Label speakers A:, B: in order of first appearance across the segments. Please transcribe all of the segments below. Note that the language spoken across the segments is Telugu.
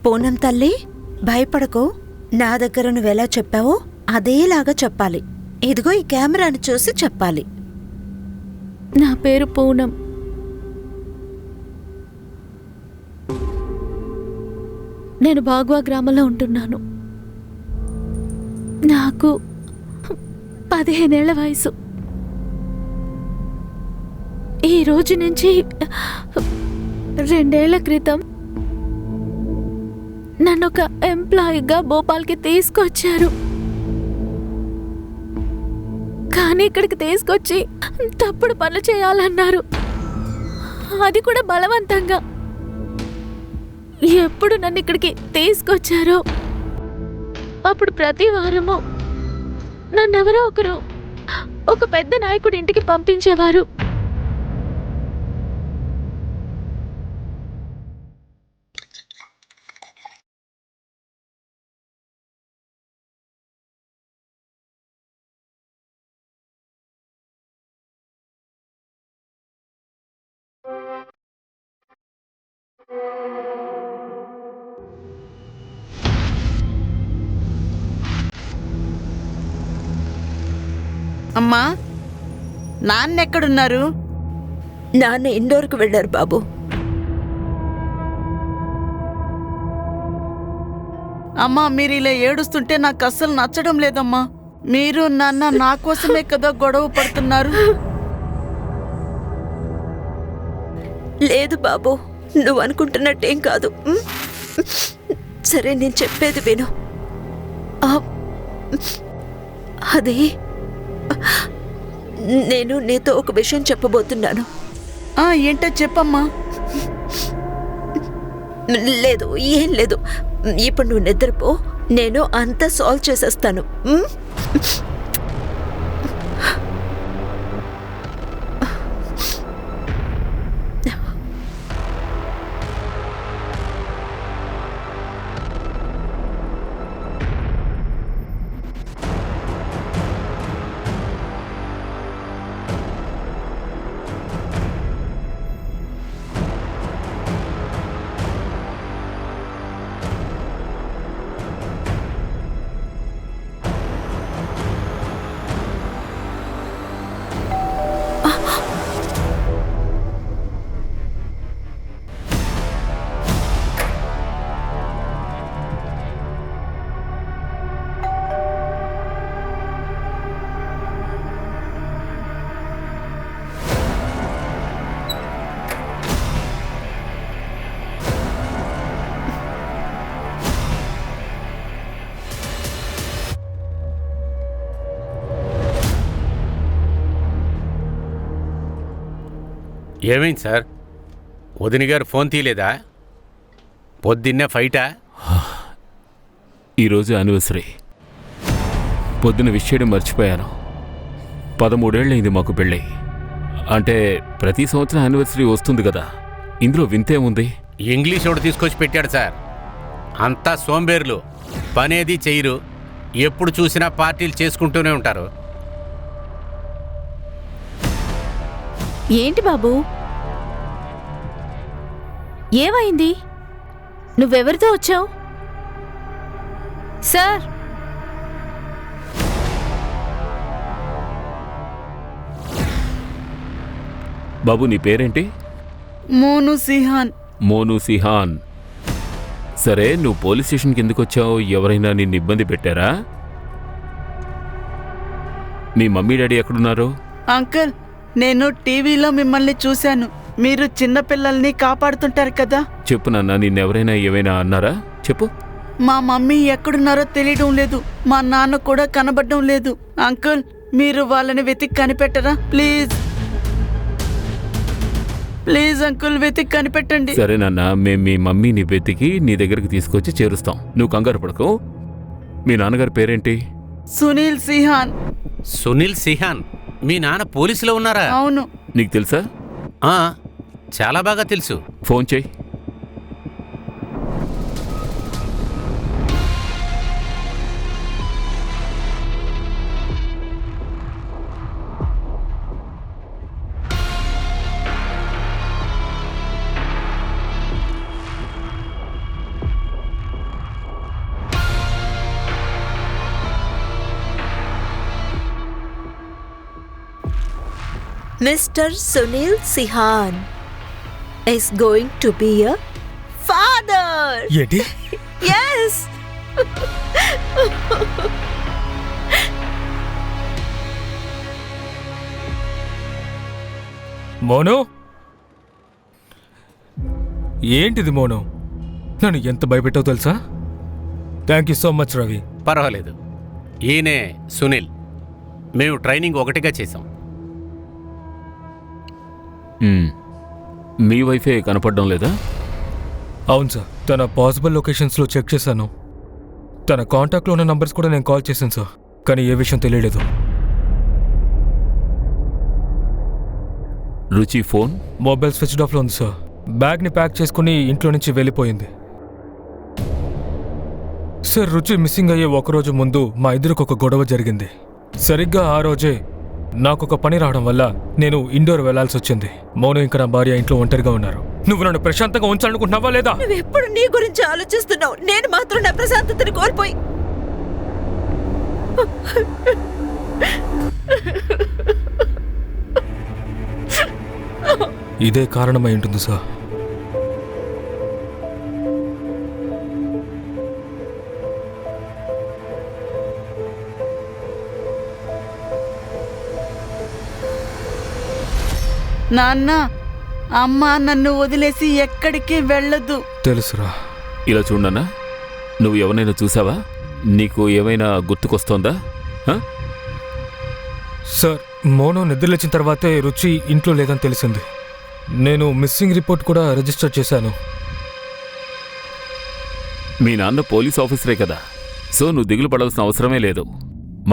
A: పూనం తల్లి, భయపడకు. నా దగ్గర నువ్వెలా చెప్పావో అదేలాగా చెప్పాలి. ఇదిగో ఈ కెమెరాను చూసి చెప్పాలి.
B: నా పేరు పూనం. నేను బాగ్వా గ్రామంలో ఉంటున్నాను. నాకు 15 ఏళ్ల వయసు. ఈ రోజు నుంచి 2 ఏళ్ల క్రితం నన్ను ఒక ఎంప్లాయీగా భోపాల్కి తీసుకొచ్చారు. కానీ ఇక్కడికి తీసుకొచ్చి తప్పుడు పనులు చేయాలన్నారు, అది కూడా బలవంతంగా. ఎప్పుడు నన్ను ఇక్కడికి తీసుకొచ్చారో అప్పుడు ప్రతి వారము నన్నెవరో ఒకరు ఒక పెద్ద నాయకుడి ఇంటికి పంపించేవారు.
C: అమ్మా, నాన్నెక్కడున్నారు?
A: నాన్న ఇండోర్కి వెళ్ళారు బాబు.
C: అమ్మా, మీరు ఇలా ఏడుస్తుంటే నాకు అస్సలు నచ్చడం లేదమ్మా. మీరు నాన్న నా కోసమే కదా గొడవ పడుతున్నారు.
A: లేదు బాబు, నువ్వు అనుకుంటున్నట్టేం కాదు. సరే, నేను చెప్పేది విను. అది నేను నీతో ఒక విషయం చెప్పబోతున్నాను.
C: ఏంటో చెప్పమ్మా.
A: లేదు, ఏం లేదు. ఇప్పుడు నువ్వు నిద్రపో, నేను అంతా సాల్వ్ చేసేస్తాను.
D: ఏమైంది సార్? వదిన గారు ఫోన్ తీయలేదా? పొద్దున్నే ఫైటా?
E: ఈరోజు యానివర్సరీ. పొద్దున విష్ చేయడం మర్చిపోయాను. 13 ఏళ్ళైంది మాకు పెళ్ళి. అంటే ప్రతి సంవత్సరం యానివర్సరీ వస్తుంది కదా, ఇందులో వింతే ఉంది.
D: ఇంగ్లీష్ ఒకటి తీసుకొచ్చి పెట్టాడు సార్. అంతా సోంబేర్లు, పనేది చెయ్యరు, ఎప్పుడు చూసినా పార్టీలు చేసుకుంటూనే ఉంటారు.
B: ఏంటి బాబు, ఏమైంది? నువ్వెవరితో వచ్చావు? సార్,
E: బాబు నీ పేరేంటి?
C: మోను సిహాన్.
E: మోను సిహాన్. సరే, నువ్వు పోలీస్ స్టేషన్కి ఎందుకు వచ్చావు? ఎవరైనా నిన్ను ఇబ్బంది పెట్టారా? మీ మమ్మీ డాడీ ఎక్కడున్నారు?
C: అంకుల్, నేను టీవీలో మిమ్మల్ని చూశాను. మీరు చిన్నపిల్లల్ని కాపాడుతుంటారు కదా.
E: చెప్పు నాన్న, నిన్నెవరైనా ఏమైనా అన్నారా? చెప్పు.
C: మా మమ్మీ ఎక్కడున్నారో తెలియడం లేదు, మా నాన్న కూడా కనబడడం లేదు. అంకుల్, మీరు వాళ్ళని వెతికి కనిపెట్టరా? ప్లీజ్ ప్లీజ్ అంకుల్, వెతికి కనిపెట్టండి.
E: సరే నాన్న, మేము మీ మమ్మీని వెతికి నీ దగ్గరికి తీసుకొచ్చి చేరుస్తాం. నువ్వు కంగారు పడకు. మీ నాన్నగారి పేరేంటి?
C: సునీల్ సిహాన్.
D: సునీల్ సిహాన్? మీ నాన్న పోలీసులో ఉన్నారా?
C: అవును.
E: నీకు తెలుసా?
D: చాలా బాగా తెలుసు.
E: ఫోన్ చేయి.
A: Mister Sunil Sihan is going to be a father.
F: ఏంటి?
A: Yes.
F: మోను, ఏంటిది మోను? నన్ను ఎంత భయపెట్టావు తెలుసా? Thank you so much Ravi.
D: పర్వాలేదు. ఈయనే సునీల్. మేము ట్రైనింగ్ ఒకటిగా చేసాం.
E: మీ వైఫే కనపడడం లేదా?
F: అవును సార్, తన పాసిబుల్ లొకేషన్స్లో చెక్ చేశాను. తన కాంటాక్ట్లో ఉన్న నంబర్స్ కూడా నేను కాల్ చేశాను సార్, కానీ ఏ విషయం తెలియలేదు.
E: రుచి ఫోన్?
F: మొబైల్ స్విచ్డ్ ఆఫ్లో ఉంది సార్. బ్యాగ్ని ప్యాక్ చేసుకుని ఇంట్లో నుంచి వెళ్ళిపోయింది సార్. రుచి మిస్సింగ్ అయ్యే ఒకరోజు ముందు మా ఇద్దరికి ఒక గొడవ జరిగింది. సరిగ్గా ఆ రోజే నాకు ఒక పని రావడం వల్ల నేను ఇండోర్ వెళ్లాల్సి వచ్చింది. మౌనం ఇంకా నా భార్య ఇంట్లో ఒంటరిగా ఉన్నారు. నువ్వు నన్ను ప్రశాంతంగా ఉంచాలనుకుంటున్నావా లేదా?
A: నువ్వెప్పుడు నీ గురించి ఆలోచిస్తున్నావు, నేను మాత్రం నా ప్రశాంతతని కోల్పోయి.
F: ఇదే కారణమై ఉంటుంది సార్.
C: నాన్న, అమ్మ నన్ను వదిలేసి ఎక్కడికి వెళ్ళదు.
F: తెలుసురా.
E: ఇలా చూడన్నా, నువ్వు ఎవరైనా చూసావా? నీకు ఏమైనా గుర్తుకొస్తోందా?
F: సార్, మౌనం నిద్రలేచిన తర్వాతే రుచి ఇంట్లో లేదని తెలిసింది. నేను మిస్సింగ్ రిపోర్ట్ కూడా రిజిస్టర్ చేశాను.
E: మీ నాన్న పోలీస్ ఆఫీసరే కదా, సో నువ్వు దిగులు పడాల్సిన అవసరమే లేదు.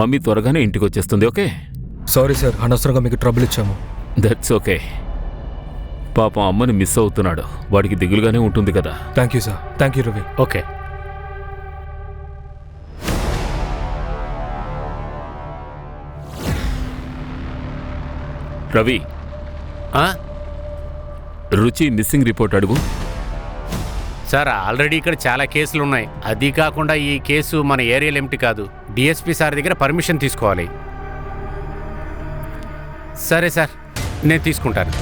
E: మమ్మీ త్వరగానే ఇంటికి వచ్చేస్తుంది. ఓకే?
F: సారీ సార్, అనవసరంగా మీకు ట్రబుల్ ఇచ్చాము.
E: That's okay. పాపం అమ్మని మిస్ అవుతున్నాడు, వాడికి దిగులుగానే ఉంటుంది కదా.
F: Thank you sir. Thank you Ravi.
D: Okay.
E: Ravi,
D: ఆ?
E: రుచి మిస్సింగ్ రిపోర్ట్ అడుగు.
D: సార్, ఆల్రెడీ ఇక్కడ చాలా కేసులు ఉన్నాయి. అది కాకుండా ఈ కేసు మన ఏరియాలో ఏమిటి కాదు. డిఎస్పీ సార్ దగ్గర పర్మిషన్ తీసుకోవాలి. సరే సార్, నేను తీసుకుంటాను.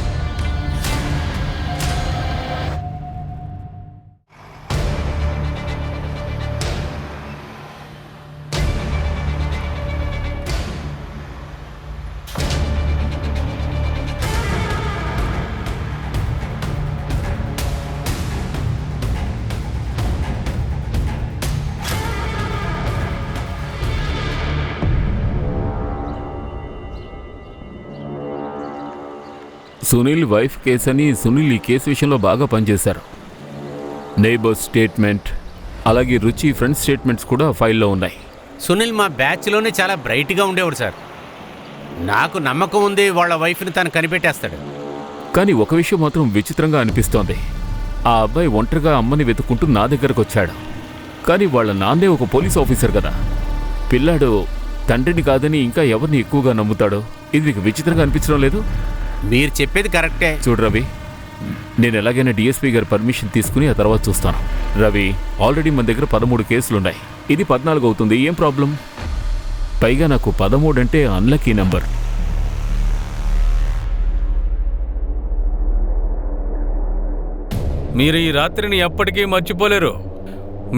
E: సునీల్ వైఫ్ కేసు అని సునీల్ ఈ కేసు విషయంలో బాగా పనిచేశారు. నైబర్ స్టేట్మెంట్, అలాగే రుచి ఫ్రెండ్ స్టేట్మెంట్స్ కూడా ఫైల్లో ఉన్నాయి.
D: సునీల్ మా బ్యాచ్లోనే చాలా బ్రైట్గా ఉండేవాడు సార్. నాకు నమ్మకం ఉంది వాళ్ళ వైఫ్ని తను కనిపెట్టేస్తాడు.
E: కానీ ఒక విషయం మాత్రం విచిత్రంగా అనిపిస్తోంది. ఆ అబ్బాయి ఒంటరిగా అమ్మని వెతుక్కుంటూ నా దగ్గరకు వచ్చాడు. కానీ వాళ్ళ నాన్నే ఒక పోలీస్ ఆఫీసర్ కదా. పిల్లాడు తండ్రిని కాదని ఇంకా ఎవరిని ఎక్కువగా నమ్ముతాడో? ఇది నీకు విచిత్రంగా అనిపించడం లేదు?
D: మీరు చెప్పేది కరెక్టే.
E: చూడు రవి, నేను ఎలాగైనా డిఎస్పీ గారి పర్మిషన్ తీసుకుని ఆ తర్వాత చూస్తాను. రవి, ఆల్రెడీ మన దగ్గర 13 కేసులున్నాయి. ఇది 14 అవుతుంది. ఏం ప్రాబ్లం? పైగా నాకు 13 అంటే అన్లక్కీ నెంబర్.
G: మీరు ఈ రాత్రిని ఎప్పటికీ మర్చిపోలేరు.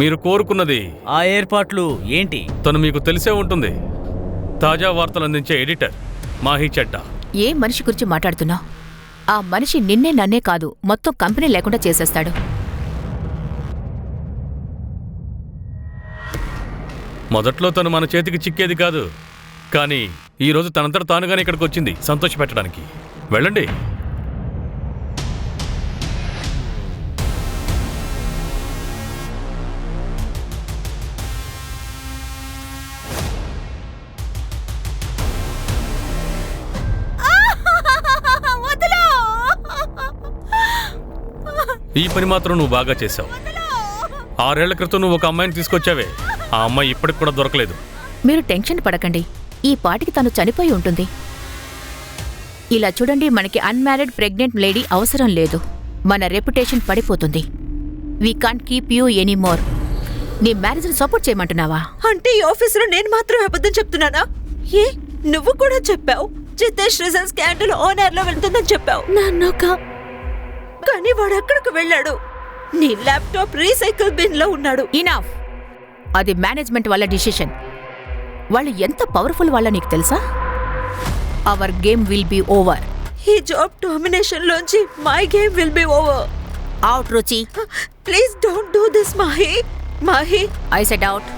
G: మీరు కోరుకున్నది.
H: ఆ ఏర్పాట్లు ఏంటి?
G: తను మీకు తెలిసే ఉంటుంది. తాజా వార్తలు అందించే ఎడిటర్ మాహి చెడ్డా.
B: ఏ మనిషి గురించి మాట్లాడుతున్నావు? ఆ మనిషి నిన్నే నన్నే కాదు, మొత్తం కంపెనీ లేకుండా చేసేస్తాడు.
G: మొదట్లో తను మన చేతికి చిక్కేది కాదు, కానీ ఈరోజు తనంతట తానుగానే ఇక్కడికి వచ్చింది సంతోషపెట్టడానికి. వెళ్ళండి. ఈ పని మాత్రం నువ్వు బాగా చేశావు. 6 ఏళ్ల క్రితం నువ్వు ఒక అమ్మాయిని తీసుకొచ్చావే, ఆ అమ్మాయి ఇప్పటికి కూడా దొరకలేదు.
B: మీరు టెన్షన్ పడకండి, ఈ పాటికి తను చనిపోయి ఉంటుంది. ఇలా చూడండి, మనకి అన్మ్యారీడ్ ప్రెగ్నెంట్ లేడీ అవసరం లేదు. మన రెప్యుటేషన్ పడిపోతుంది. We can't keep you anymore. నీ మ్యారేజ్ని సపోర్ట్ చేయమంటున్నావా?
A: అంటే ఈ ఆఫీసులో నేను మాత్రం అబద్ధం చెప్తున్నానా? ఏ, నువ్వు కూడా చెప్పావు. జితేష్ రిజల్ట్స్ క్యాండిల్ ఓనర్ లో వెళ్తుందని చెప్పావు కానీ వాడు ఎక్కడికి వెళ్ళాడు? నీ ల్యాప్టాప్ రీసైకిల్ బిన్ లో ఉన్నాడు.
B: ఇనాఫ్. అది మేనేజ్మెంట్ వాళ్ళ డిసిషన్. వాళ్ళు ఎంత పవర్ఫుల్ వాళ్ళ నీకు తెలుసా? Our game will be over.
A: ఈ జాబ్ డామినేషన్ లోంచి my game will be over.
B: Out Ruchi.
A: Please don't do this Mahi. Mahi,
B: I said out.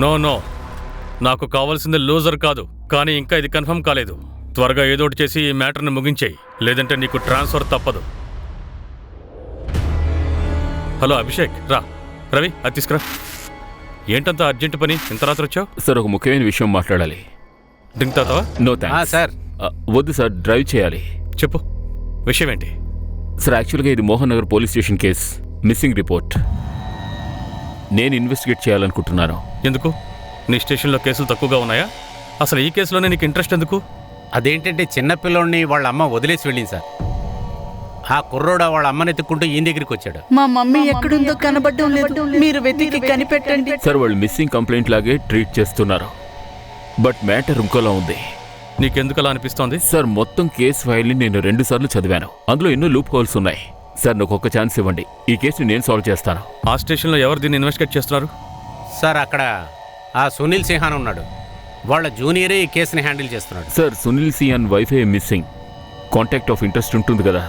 G: No no, నాకు కావాల్సింది లూజర్ కాదు. కానీ ఇంకా ఇది కన్ఫర్మ్ కాలేదు. త్వరగా ఏదోటి చేసి ఈ మ్యాటర్ని ముగించేయి, లేదంటే నీకు ట్రాన్స్ఫర్ తప్పదు. హలో అభిషేక్, రా. రవి, అది తీసుకురా. ఏంటంత అర్జెంట్ పని? ఇంత రాత్రి వచ్చావు?
E: సార్, ఒక ముఖ్యమైన విషయం మాట్లాడాలి.
G: డ్రింక్ తాతావా?
E: No thanks
D: sir.
E: వద్దు సార్, డ్రైవ్ చేయాలి.
G: చెప్పు, విషయం ఏంటి?
E: సార్, యాక్చువల్గా ఇది Mohan Nagar police station case, missing report. నేను ఇన్వెస్టిగేట్ చేయాలనుకుంటున్నాను.
G: ఎందుకు? నీ స్టేషన్లో కేసులు తక్కువగా ఉన్నాయా? అసలు ఈ కేసులోనే నీకు ఇంట్రెస్ట్ ఎందుకు?
D: అదేంటంటే చిన్నపిల్లోడిని వాళ్ళ అమ్మ వదిలేసి వెళ్ళింది సార్. ఆ కుర్రోడు వాళ్ళ అమ్మని ఎత్తుక్కుంటూ ఈయన దగ్గరికి వచ్చాడు.
C: మా మమ్మీ ఎక్కడుందో కనబడడం లేదు, మీరు వెతికి కనిపెట్టండి.
E: సార్, వాళ్ళు మిస్సింగ్ కంప్లైంట్ లాగే ట్రీట్ చేస్తున్నారు. బట్ మ్యాటర్ ఇంకోలా ఉంది.
G: నీకెందుకు అలా అనిపిస్తోంది?
E: సార్, మొత్తం కేసు ఫైల్ని నేను 2 సార్లు చదివాను. అందులో ఎన్నో లూప్ హోల్స్ ఉన్నాయి. సార్, నాకు ఒక ఛాన్స్ ఇవ్వండి. ఈ కేసుని నేను సాల్వ్ చేస్తాను.
G: ఆ స్టేషన్లో ఎవరు దీన్ని ఇన్వెస్టిగేట్ చేస్తున్నారు?
D: సార్, అక్కడ ఆ సునీల్ సిహాన్ ఉన్నాడు. వాళ్ళ జూనియరే ఈ కేసుని హ్యాండిల్ చేస్తున్నాడు.
E: Sir, Sunil cyan wifi missing. Contact of interest ఉంటుంది కదా.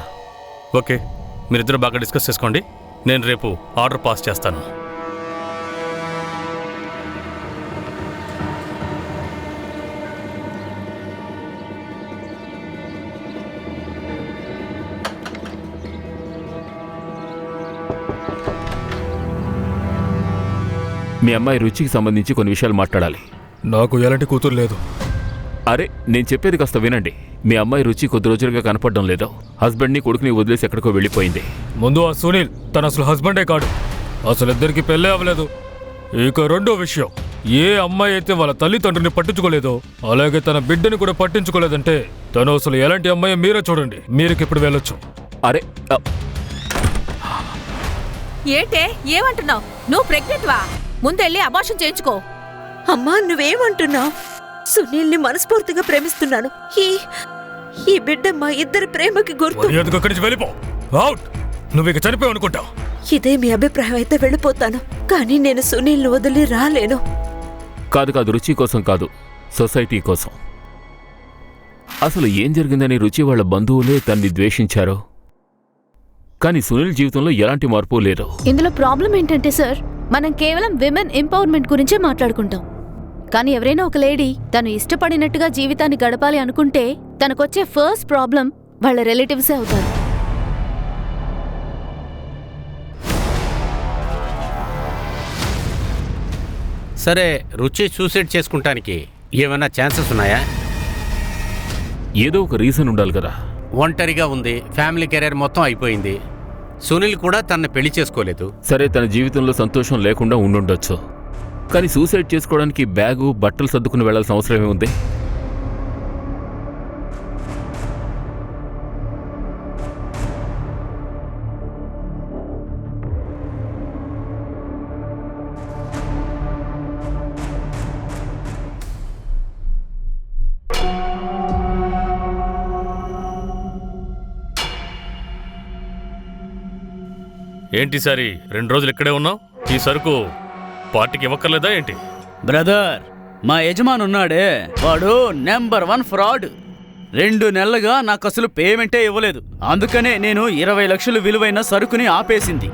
G: ఓకే, మీరిద్దరు బాగా డిస్కస్ చేసుకోండి. నేను రేపు ఆర్డర్ పాస్ చేస్తాను.
E: మీ అమ్మాయి రుచికి సంబంధించి కొన్ని విషయాలు మాట్లాడాలి.
F: నాకు ఎలాంటి కూతురు లేదు.
E: అరే, నేను చెప్పేది కాస్త వినండి. మీ అమ్మాయి రుచి కొద్ది రోజులుగా కనపడడం లేదు. హస్బెండ్ని కొడుకుని వదిలేసి ఎక్కడికో వెళ్ళిపోయింది.
F: ముందు ఆ సునీల్ తన అసలు హస్బెండే కాడు. అసలు ఇద్దరికి పెళ్ళే అవ్వలేదు. ఇక రెండో విషయం, ఏ అమ్మాయి అయితే వాళ్ళ తల్లిదండ్రుని పట్టించుకోలేదో అలాగే తన బిడ్డని కూడా పట్టించుకోలేదంటే తను అసలు ఎలాంటి అమ్మాయి మీరే చూడండి. మీరుకి ఇప్పుడు వెళ్ళొచ్చు.
E: అరే,
B: ఏంటే ఏమంటున్నావు? నువ్వు ప్రెగ్నెంట్ వా? ముందెళ్ళి అబార్షన్ చేయించుకో.
A: అమ్మా, నువ్వేమంటున్నావు? సునీల్ని మనస్ఫూర్తిగా ప్రేమిస్తున్నాను. ఈ బిడ్డ మా ఇద్దరి ప్రేమకి గుర్తు.
F: మర్యాదగా అక్కడి నుంచి వెళ్ళిపో. అవుట్. నువ్వు ఇక చనిపోయి అనుకుంటావు.
A: ఇదే మీ అభిప్రాయం అయితే వెళ్ళిపోతాను, కానీ నేను సునీల్ని వదిలి రాలేను.
E: కాదు కాదు, రుచి కోసం కాదు, సొసైటీ కోసం. అసలు ఏం జరిగిందని రుచి వాళ్ళ బంధువులే తన్ని ద్వేషించారు. కానీ సునీల్ జీవితంలో ఎలాంటి మార్పు లేదు.
I: ఇందులో ప్రాబ్లం ఏంటంటే సార్, మనం కేవలం విమెన్ ఎంపవర్మెంట్ గురించే మాట్లాడుకుంటాం. కానీ ఎవరైనా ఒక లేడీ తను ఇష్టపడినట్టుగా జీవితాన్ని గడపాలి అనుకుంటే తనకొచ్చే ఫస్ట్ ప్రాబ్లం వాళ్ళ రిలేటివ్సే అవుతారు.
D: సరే, రుచి సూసైడ్ చేసుకుంటానికి ఏమైనా ఛాన్సెస్ ఉన్నాయా?
E: ఏదో ఒక రీజన్ ఉండాలి కదా.
D: ఒంటరిగా ఉంది, ఫ్యామిలీ కెరీర్ మొత్తం అయిపోయింది. సునీల్ కూడా తనని పెళ్లి చేసుకోలేదు.
E: సరే, తన జీవితంలో సంతోషం లేకుండా ఉండుండొచ్చు. కానీ సూసైడ్ చేసుకోవడానికి బ్యాగు బట్టలు సర్దుకుని వెళ్లాల్సిన అవసరం ఏముంది?
G: ఏంటి సారి 2 రోజులు ఇక్కడే ఉన్నావు? ఈ సరుకు పార్టీకి ఇవ్వక్కర్లేదా ఏంటి?
H: బ్రదర్, మా యజమాని ఉన్నాడే, వాడు నెంబర్ 1 ఫ్రాడ్. 2 నెలలుగా నాకు అసలు పేమెంటే ఇవ్వలేదు. అందుకనే నేను 20 లక్షలు విలువైన సరుకుని ఆపేసింది.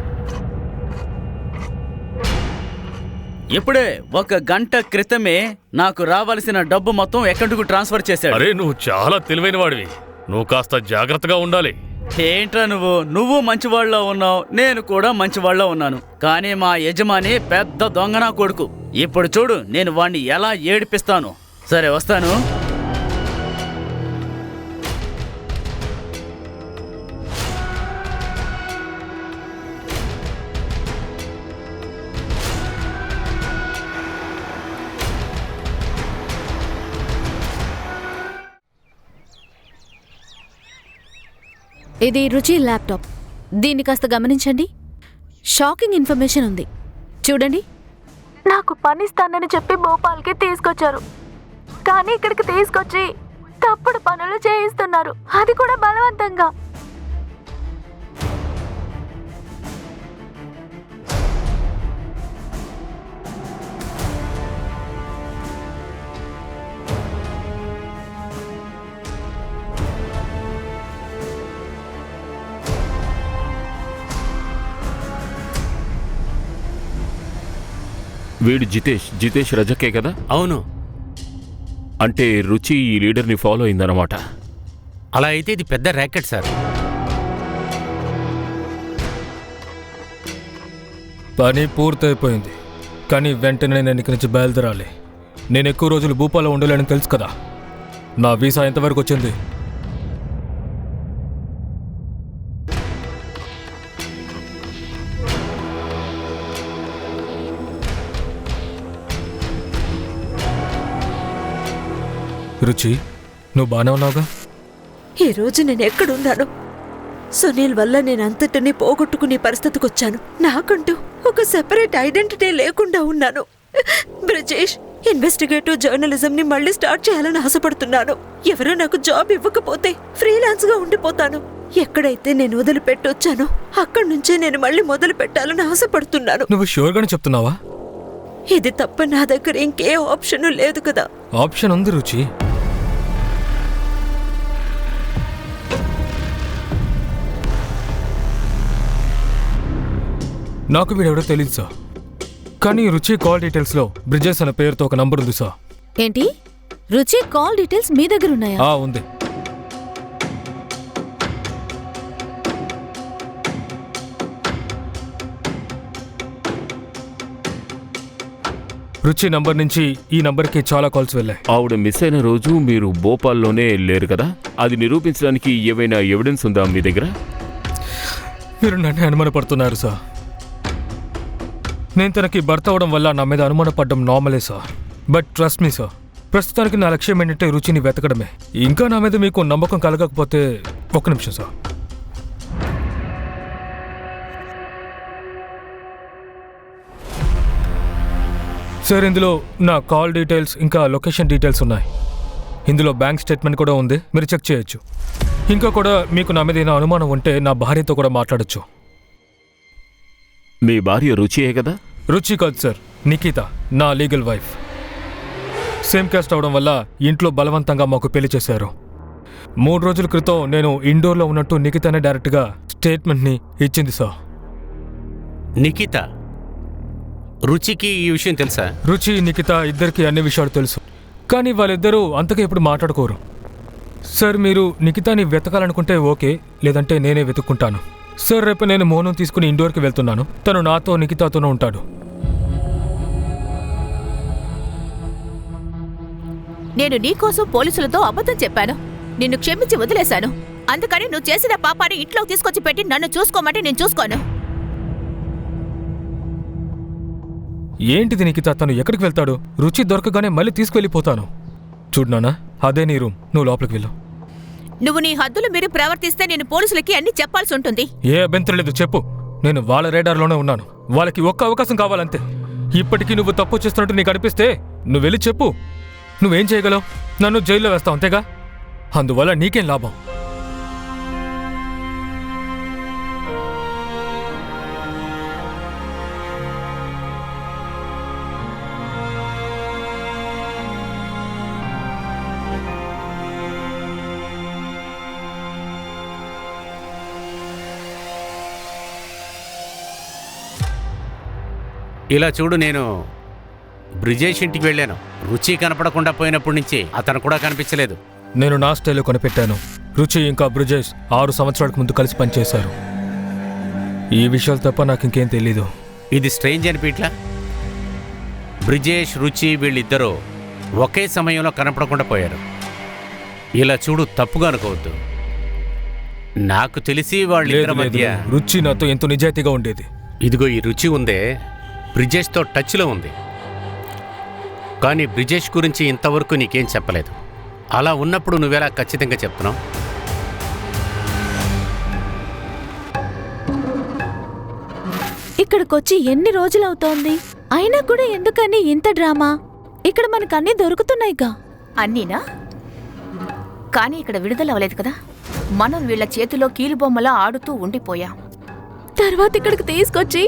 H: ఇప్పుడే 1 గంట క్రితమే నాకు రావాల్సిన డబ్బు మొత్తం అకౌంట్కు ట్రాన్స్ఫర్ చేశాడు.
G: అరే, నువ్వు చాలా తెలివైన వాడివి. నువ్వు కాస్త జాగ్రత్తగా ఉండాలి.
H: ఏంట్రా నువ్వు మంచివాళ్ళ ఉన్నావు, నేను కూడా మంచివాళ్ళ ఉన్నాను. కానీ మా యజమాని పెద్ద దొంగనా కొడుకు. ఇప్పుడు చూడు నేను వాణ్ణి ఎలా ఏడిపిస్తాను. సరే, వస్తాను.
I: ఇది రుచి ల్యాప్టాప్. దీన్ని కాస్త గమనించండి. షాకింగ్ ఇన్ఫర్మేషన్ ఉంది చూడండి. నాకు పనిస్తానని చెప్పి భోపాల్కి తీసుకొచ్చారు. కానీ ఇక్కడికి తీసుకొచ్చి తప్పుడు పనులు చేయిస్తున్నారు, అది కూడా బలవంతంగా.
E: వీడు జితేష్ రజకే కదా?
D: అవును.
E: అంటే రుచి ఈ లీడర్ని ఫాలో అయిందన్నమాట.
D: అలా అయితే ఇది పెద్ద ర్యాకెట్ సార్.
F: పని పూర్తయిపోయింది, కానీ వెంటనే నేను ఇక్కడి నుంచి బయలుదేరాలి. నేను ఎక్కువ రోజులు భూపాల్లో ఉండలేని తెలుసు కదా. నా వీసా ఎంతవరకు వచ్చింది? రుచి, నువ్వు బాగానే ఉన్నావుగా?
A: ఈ రోజు నేను ఎక్కడున్నాను? సునీల్ వల్ల నేను అంతటినీ పోగొట్టుకునే పరిస్థితికి వచ్చాను. నాకంటూ ఒక సెపరేట్ ఐడెంటిటీ లేకుండా ఉన్నాను. బ్రిజేష్, ఇన్వెస్టిగేటివ్ జర్నలిజం ని మళ్ళీ స్టార్ట్ చేయాలని ఆశపడుతున్నాను. ఎవరో నాకు జాబ్ ఇవ్వకపోతే ఫ్రీలాన్స్ గా ఉండిపోతాను. ఎక్కడైతే నేను వదిలిపెట్టొచ్చానో అక్కడి నుంచే నేను మళ్ళీ మొదలు పెట్టాలని ఆశపడుతున్నాను.
F: నువ్వు షూర్గానే చెప్తున్నావా?
A: ఇది తప్ప నా దగ్గర ఇంకే ఆప్షన్ లేదు కదా.
F: ఆప్షన్ ఉంది రుచి. నాకు వీడెవడో తెలియదు సార్, కానీ రుచి కాల్ డీటెయిల్స్లో బ్రిజేష్ అనే పేరుతో ఒక నంబర్ ఉంది సార్.
I: ఏంటి? రుచి కాల్ డీటెయిల్స్ మీ దగ్గర ఉన్నాయా?
F: ఉంది. రుచి నంబర్ నుంచి ఈ నంబర్కి చాలా కాల్స్ వెళ్ళాయి.
E: ఆవిడ మిస్ అయిన రోజు మీరు భోపాల్లోనే లేరు కదా? అది నిరూపించడానికి ఏవైనా ఎవిడెన్స్ ఉందా మీ దగ్గర?
F: మీరు నన్ను అనుమానపడుతున్నారు సార్. నేను తనకి భర్త అవడం వల్ల నా మీద అనుమానపడడం నార్మలే sir. But trust me sir, ప్రస్తుతానికి నా లక్ష్యం ఏంటంటే రుచిని వెతకడమే. ఇంకా నా మీద మీకు నమ్మకం కలగకపోతే ఒక్క నిమిషం సార్. సార్, ఇందులో నా కాల్ డీటెయిల్స్ ఇంకా లొకేషన్ డీటెయిల్స్ ఉన్నాయి. ఇందులో బ్యాంక్ స్టేట్మెంట్ కూడా ఉంది, మీరు చెక్ చేయొచ్చు. ఇంకా కూడా మీకు నా మీద ఏదైనా అనుమానం ఉంటే నా భార్యతో కూడా మాట్లాడొచ్చు.
E: మీ భార్య రుచియే కదా?
F: రుచి కాదు సార్, నిఖిత, నా లీగల్ వైఫ్. సేమ్ కాస్ట్ అవడం వల్ల ఇంట్లో బలవంతంగా మాకు పెళ్లి చేశారు. 3 రోజుల క్రితం నేను ఇండోర్లో ఉన్నట్టు నిఖితనే డైరెక్ట్గా స్టేట్మెంట్ని ఇచ్చింది సార్.
D: నిఖిత, రుచికి ఈ విషయం తెలుసా?
F: రుచి, నిఖిత ఇద్దరికి అన్ని విషయాలు తెలుసు, కానీ వాళ్ళిద్దరూ అంతగా ఎప్పుడు మాట్లాడుకోరు. సార్, మీరు నిఖితాని వెతకాలనుకుంటే ఓకే, లేదంటే నేనే వెతుక్కుంటాను. సార్, రేపు నేను మోహనం తీసుకుని ఇండోర్కి వెళ్తున్నాను. తను నాతో నిఖితాతోనూ ఉంటాడు.
B: నేను నీకోసం పోలీసులతో అబద్ధం చెప్పాను, నిన్ను క్షమించి వదిలేశాను. అందుకని నువ్వు చేసిన పాపాన్ని ఇంట్లోకి తీసుకొచ్చి పెట్టి నన్ను చూసుకోమంటే నేను చూసుకోను.
F: ఏంటిది నిఖిత? తను ఎక్కడికి వెళ్తాడు? రుచి దొరకగానే మళ్ళీ తీసుకువెళ్ళిపోతాను. చూడనా, అదే నీ రూమ్, నువ్వు లోపలికి వెళ్ళు.
B: నువ్వు నీ హద్దులు మీరు ప్రవర్తిస్తే నేను పోలీసులకి అన్ని చెప్పాల్సి ఉంటుంది.
F: ఏ అభ్యంతరం లేదు, చెప్పు. నేను వాళ్ళ రేడార్లోనే ఉన్నాను. వాళ్ళకి ఒక్క అవకాశం కావాలంతే. ఇప్పటికీ నువ్వు తప్పు చేస్తున్నట్టు నీకు అనిపిస్తే నువ్వు వెళ్ళి చెప్పు. నువ్వేం చేయగలవు? నన్ను జైల్లో వేస్తావు, అంతేగా? అందువల్ల నీకేం లాభం?
D: ఇలా చూడు, నేను బ్రిజేష్ ఇంటికి వెళ్ళాను. రుచి కనపడకుండా పోయినప్పటి నుంచి అతను కూడా కనిపించలేదు.
F: నేను నా స్టైల్లో కొనిపెట్టాను. రుచి ఇంకా బ్రిజేష్ 6 సంవత్సరాలకు ముందు కలిసి పనిచేశారు. ఈ విషయాలు తప్ప నాకు ఇంకేం తెలీదు.
D: ఇది స్ట్రేంజ్ అనిపిట్లా? బ్రిజేష్, రుచి వీళ్ళిద్దరూ ఒకే సమయంలో కనపడకుండా పోయారు. ఇలా చూడు, తప్పుగా అనుకోవద్దు. నాకు తెలిసి వాళ్ళిద్దరి మధ్య
F: రుచి నాతో ఎంతో నిజాయితీగా ఉండేది.
D: ఇదిగో ఈ రుచి ఉందే, బ్రిజేష్తో టచ్లో ఉంది. కానీ బ్రిజేష్ గురించి ఇంతవరకు నీకేం చెప్పలేదు. అలా ఉన్నప్పుడు నువ్వెలా ఖచ్చితంగా చెప్తున్నావు?
I: ఇక్కడికొచ్చి ఎన్ని రోజులవుతోంది? అయినా కూడా ఎందుకని ఇంత డ్రామా? ఇక్కడ మనకు అన్నీ దొరుకుతున్నాయిగా.
B: అన్నీనా? కానీ ఇక్కడ విడుదల అవ్వలేదు కదా. మనం వీళ్ళ చేతిలో కీలుబొమ్మలా ఆడుతూ ఉండిపోయాం.
I: తర్వాత ఇక్కడికి తీసుకొచ్చి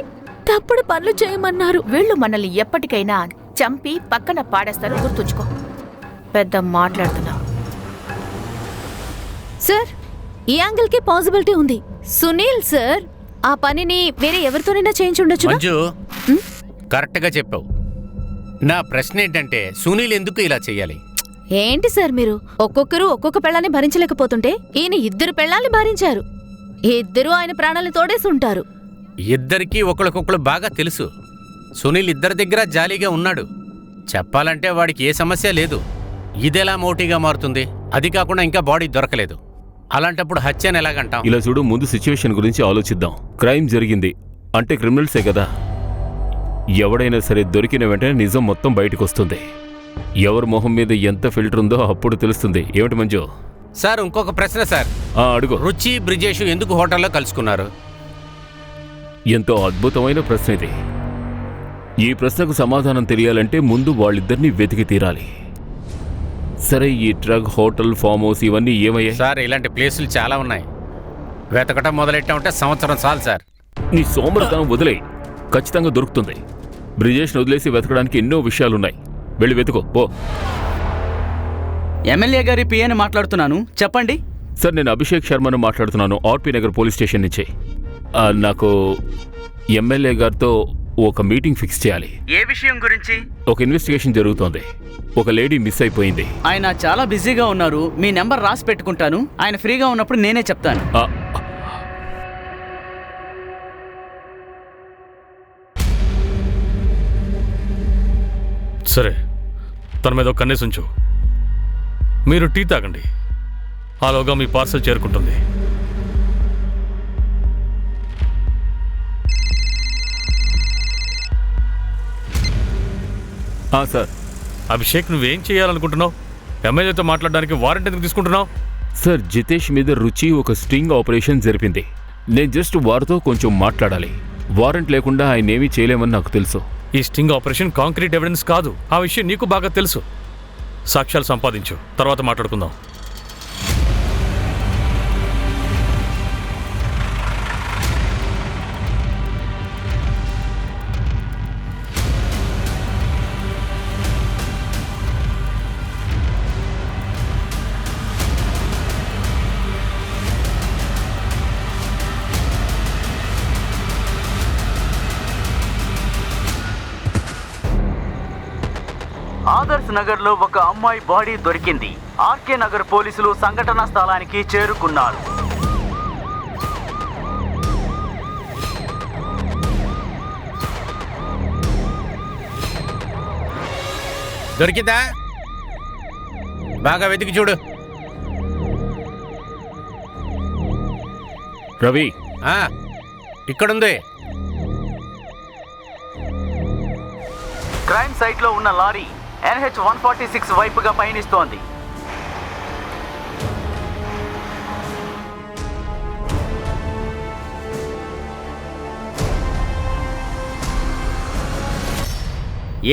I: తప్పుడు పనులు చేయమన్నారు.
B: వీళ్ళు మనల్ని ఎప్పటికైనా చంపి పక్కన పాడేస్తారు, గుర్తుంచుకో. పెద్ద మాట్లాడుతున్నావు.
I: సార్, ఈ యాంగిల్ కి పాసిబిలిటీ ఉంది. సునీల్ సార్ ఆ పనిని వేరే ఎవరితోనైనా చేయించుండొచ్చు.
D: మంజు, కరెక్ట్గా చెప్పావు. నా ప్రశ్న ఏంటంటే సునీల్ ఎందుకు ఇలా చెయ్యాలి?
I: ఏంటి సార్ మీరు ఒక్కొక్కరు ఒక్కొక్క పెళ్ళాన్ని భరించలేకపోతుంటే ఈయన 2 పెళ్ళాన్ని భరించారు. 2 ఆయన ప్రాణాలను తోడేసి ఉంటారు.
D: ఇద్దరికీ ఒకరికొకరు బాగా తెలుసు. సునీల్ ఇద్దరి దగ్గర జాలీగా ఉన్నాడు. చెప్పాలంటే వాడికి ఏ సమస్య లేదు. ఇదెలా మోటీగా మారుతుంది? అది కాకుండా ఇంకా బాడీ దొరకలేదు. అలాంటప్పుడు హత్యని ఎలాగంటాం?
E: ఇలా చూడు, ముందు సిచ్యువేషన్ గురించి ఆలోచిద్దాం. క్రైమ్ జరిగింది అంటే క్రిమినల్సే కదా. ఎవడైనా సరే దొరికిన వెంటనే నిజం మొత్తం బయటకు వస్తుంది. ఎవరి మొహం మీద ఎంత ఫిల్టర్ ఉందో అప్పుడు తెలుస్తుంది. ఏమిటి మంజు?
D: సార్, ఇంకొక ప్రశ్న సార్.
E: అడుగు.
D: రుచి, బ్రిజేష్ ఎందుకు హోటల్లో కలుసుకున్నారు?
E: ఎంతో అద్భుతమైన ప్రశ్న ఇది. ఈ ప్రశ్నకు సమాధానం తెలియాలంటే ముందు వాళ్ళిద్దరినీ వెతికి తీరాలి. సరే, ఈ ట్రక్, హోటల్, ఫామ్ హౌస్ ఇవన్నీ ఏమయ్యాయి?
D: సార్, ఇలాంటి ప్లేసులు చాలా ఉన్నాయి. వెతకటం మొదలెట్టామంటే సంవత్సరం చాలు సార్.
E: నీ సోమరతనం వదిలే, ఖచ్చితంగా దొరుకుతుంది. బ్రిజేష్ను వదిలేసి వెతకడానికి ఎన్నో విషయాలున్నాయి. వెళ్ళి వెతుకో పో.
H: ఎమ్మెల్యే గారి పిఏని మాట్లాడుతున్నాను, చెప్పండి.
E: సార్, నేను అభిషేక్ శర్మను మాట్లాడుతున్నాను, ఆర్పీ నగర్ పోలీస్ స్టేషన్ నుంచి. నాకు ఎమ్మెల్యే గారితో ఒక మీటింగ్ ఫిక్స్ చేయాలి.
H: ఏ విషయం గురించి?
E: ఒక ఇన్వెస్టిగేషన్ జరుగుతోంది. ఒక లేడీ మిస్ అయిపోయింది.
H: ఆయన చాలా బిజీగా ఉన్నారు. మీ నెంబర్ రాసి పెట్టుకుంటాను. ఆయన ఫ్రీగా ఉన్నప్పుడు నేనే చెప్తాను.
G: సరే, తన మీద ఒక కన్నేసి ఉంచు. మీరు టీ తాగండి. ఆలోగా మీ పార్సల్ చేరుకుంటుంది.
E: సార్.
G: అభిషేక్, నువ్వేం చేయాలనుకుంటున్నావు? ఎమ్మెల్యేతో మాట్లాడడానికి వారెంట్ ఎందుకు తీసుకుంటున్నావు?
E: సార్, జితేష్ మీద రుచి ఒక స్టింగ్ ఆపరేషన్ జరిపింది. నేను జస్ట్ వారితో కొంచెం మాట్లాడాలి. వారెంట్ లేకుండా ఆయన ఏమీ చేయలేమని నాకు తెలుసు.
G: ఈ స్టింగ్ ఆపరేషన్ కాంక్రీట్ ఎవిడెన్స్ కాదు. ఆ విషయం నీకు బాగా తెలుసు. సాక్ష్యాలు సంపాదించు, తర్వాత మాట్లాడుకుందాం.
H: ఆదర్శ్ నగర్ లో ఒక అమ్మాయి బాడీ దొరికింది. ఆర్కే నగర్ పోలీసులు సంఘటనా స్థలానికి చేరుకున్నారు.
D: దొరికిందా? బాగా వెతికి చూడు.
E: రవి,
D: ఇక్కడుంది.
H: క్రైమ్ సైట్ లో ఉన్న లారీ NH 146 వైపుగా పయనిస్తోంది.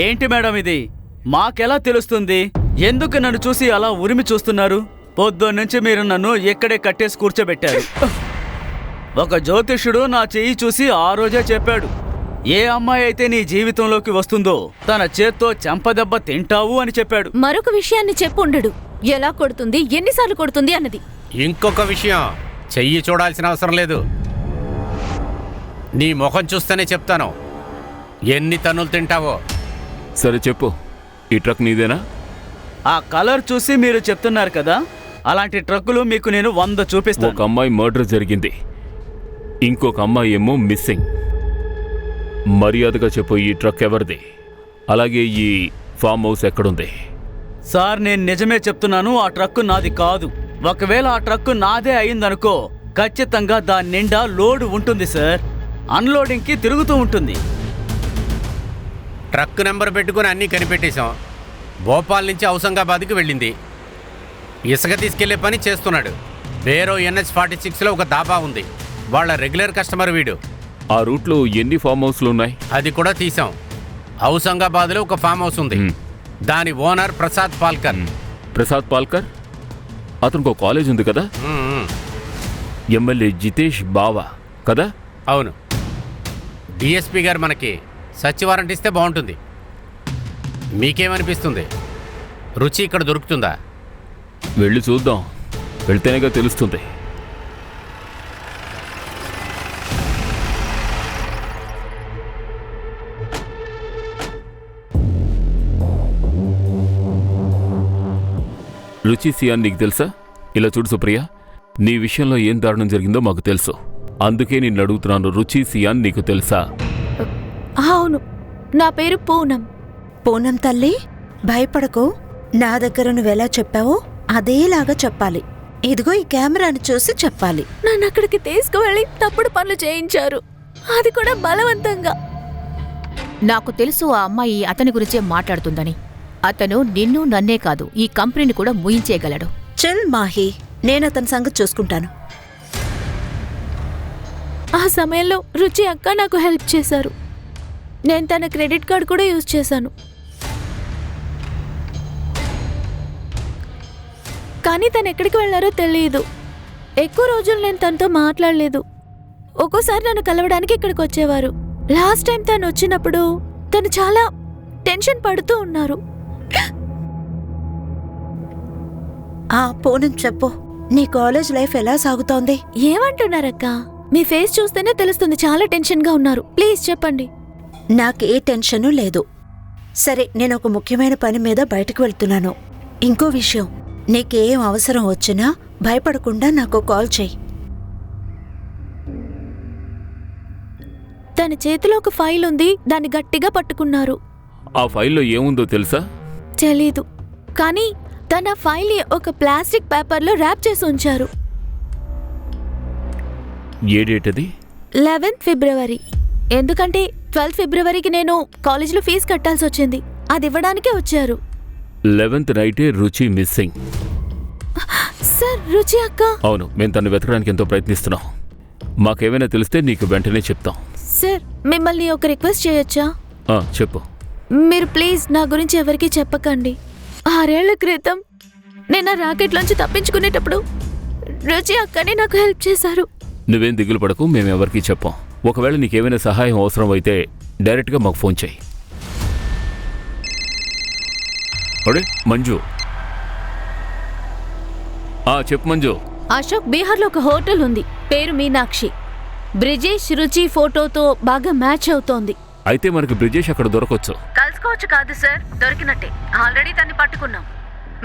H: ఏంటి మేడం ఇది? మాకెలా తెలుస్తుంది? ఎందుకు నన్ను చూసి అలా ఉరిమి చూస్తున్నారు? పొద్దున్నుంచి మీరు నన్ను ఎక్కడే కట్టేసి కూర్చోబెట్టారు. ఒక జ్యోతిష్యుడు నా చెయ్యి చూసి ఆ రోజే చెప్పాడు, ఏ అమ్మాయి అయితే నీ జీవితంలోకి వస్తుందో తన చేత్తో చెంపదెబ్బ తింటావు అని చెప్పాడు.
I: మరొక విషయాన్ని చెప్పు ఉండడు. ఎలా కొడుతుంది, ఎన్నిసార్లు కొడుతుంది అన్నది.
D: ఇంకొక విషయం, చెయ్యి చూడాల్సిన అవసరం లేదు. నీ ముఖం చూస్తేనే చెప్తాను ఎన్ని తన్నులు తింటావో.
E: సరే చెప్పు, ఈ ట్రక్ నీదేనా?
H: ఆ కలర్ చూసి మీరు చెప్తున్నారు కదా, అలాంటి ట్రక్కులు మీకు నేను 100 చూపిస్తాను.
E: ఒక అమ్మాయి మర్డర్ జరిగింది, ఇంకొక అమ్మాయి ఏమో మిస్సింగ్. మర్యాదగా చెప్పు, ఈ ట్రక్ ఎవరిది? అలాగే ఈ ఫామ్ హౌస్ ఎక్కడుంది?
H: సార్, నేను నిజమే చెప్తున్నాను, ఆ ట్రక్కు నాది కాదు. ఒకవేళ ఆ ట్రక్కు నాదే అయిందనుకో, ఖచ్చితంగా దాని నిండా లోడు ఉంటుంది సార్. అన్లోడింగ్కి తిరుగుతూ ఉంటుంది.
D: ట్రక్ నెంబర్ పెట్టుకుని అన్నీ కనిపెట్టేశాం. భోపాల్ నుంచి ఔసంగాబాద్కి వెళ్ళింది. ఇసుక తీసుకెళ్లే పని చేస్తున్నాడు. వేరో NH 46లో ఒక దాబా ఉంది. వాళ్ళ రెగ్యులర్ కస్టమర్ వీడు.
E: ఆ రూట్లో ఎన్ని ఫామ్ హౌస్లు ఉన్నాయి?
D: అది కూడా తీసాం. ఔసంగాబాద్లో ఒక ఫామ్ హౌస్ ఉంది. దాని ఓనర్ ప్రసాద్ పాల్కర్.
E: ప్రసాద్ పాల్కర్ అతనికి ఒక కాలేజ్ ఉంది కదా, ఎమ్మెల్యే జితేష్ బావా కదా?
D: అవును. డిఎస్పీ గారు మనకి సచివారెంట్ ఇస్తే బాగుంటుంది. మీకేమనిపిస్తుంది? రుచి ఇక్కడ దొరుకుతుందా?
E: వెళ్ళి చూద్దాం, వెళ్తేనేగా తెలుస్తుంది. రుచి సియాన్ నీకు తెలుసా? ఇలా చూడు సుప్రియ, నీ విషయంలో ఏం దారుణం జరిగిందో మాకు తెలుసు. అందుకే నిన్ను అడుగుతున్నాను, రుచి సియాన్ నీకు తెలుసా?
I: అవును, నా పేరు పూనం.
A: పూనం తల్లి, భయపడకు. నా దగ్గర నువ్వెలా చెప్పావో అదేలాగా చెప్పాలి. ఇదిగో ఈ కెమెరాను చూసి చెప్పాలి.
I: నన్ను అక్కడికి తీసుకువెళ్ళి తప్పుడు పనులు చేయించారు, అది కూడా బలవంతంగా.
B: నాకు తెలుసు ఆ అమ్మాయి అతని గురించే మాట్లాడుతుందని. అతను నిన్ను నన్నే కాదు, ఈ కంపెనీని కూడా ముయించేయగలడు.
A: చిల్ మాహి, నేనతని సంగతి చూసుకుంటాను.
I: ఆ సమయంలో రుచి అక్క నాకు హెల్ప్ చేశారు. నేను తన క్రెడిట్ కార్డ్ కూడా యూజ్ చేశాను. కానీ తను ఎక్కడికి వెళ్ళారో తెలియదు. ఎక్కువ రోజులు నేను తనతో మాట్లాడలేదు. ఒక్కోసారి నన్ను కలవడానికి ఇక్కడికి వచ్చేవారు. లాస్ట్ టైం తను వచ్చినప్పుడు తను చాలా టెన్షన్ పడుతూ ఉన్నారు.
A: పూనం చెప్పు, నీ కాలేజ్ లైఫ్ ఎలా సాగుతోంది?
I: ఏమంటున్నారక్క? మీ ఫేస్ చూస్తేనే తెలుస్తుంది చాలా టెన్షన్గా ఉన్నారు. ప్లీజ్ చెప్పండి.
A: నాకే టెన్షను లేదు. సరే, నేను ఒక ముఖ్యమైన పని మీద బయటకు వెళ్తున్నాను. ఇంకో విషయం, నీకేం అవసరం వచ్చినా భయపడకుండా నాకు కాల్ చెయ్యి.
I: తన చేతిలో ఒక ఫైల్ ఉంది, దాన్ని గట్టిగా పట్టుకున్నారు.
E: ఆ ఫైల్లో ఏముందో తెలుసా?
I: తెలీదు, కానీ తన ఫైల్ ఒక ప్లాస్టిక్ పేపర్లో ర్యాప్ చేసి ఉంచారు.
E: ఏ డేట్ అది?
I: 11th ఫిబ్రవరి. ఎందుకంటే 12th ఫిబ్రవరికి నేను కాలేజీలో ఫీజు కట్టాల్సి వచ్చింది. అది ఇవ్వడానికే వచ్చారు.
E: 11th నైటే రుచి మిస్సింగ్.
I: సార్, రుచి అక్క?
E: అవును, మేము తను వెతకడానికి ఎంతో ప్రయత్నిస్తున్నాం. మాకేమైనా తెలిస్తే నీకు వెంటనే చెప్తాం.
I: సార్, మిమ్మల్ని ఒక రిక్వెస్ట్ చేయొచ్చా?
E: చెప్పు.
I: మీరు ప్లీజ్ నా గురించి ఎవరికీ చెప్పకండి. 6 ఏళ్ల క్రితం నేను ఆ రాకెట్లోంచి తప్పించుకునేటప్పుడు రుచి అక్కనే నాకు హెల్ప్ చేశారు.
E: నువ్వేం దిగులు పడకు, మేమెవరికీ చెప్పాం. ఒకవేళ నీకేమైనా సహాయం అవసరం అయితే డైరెక్ట్గా మాకు ఫోన్ చేయి. అడే మంజు. చెప్పు మంజు.
I: అశోక్ బీహార్లో ఒక హోటల్ ఉంది, పేరు మీనాక్షి. బ్రిజేష్ రుచి ఫోటోతో బాగా మ్యాచ్ అవుతోంది.
E: అయితే మనకి బ్రిజేష్ అక్కడ దొరకొచ్చు.
I: కలుసుకోవచ్చు కాదు సార్, దొరికినట్టే. ఆల్రెడీ తన్ని పట్టుకున్నాం.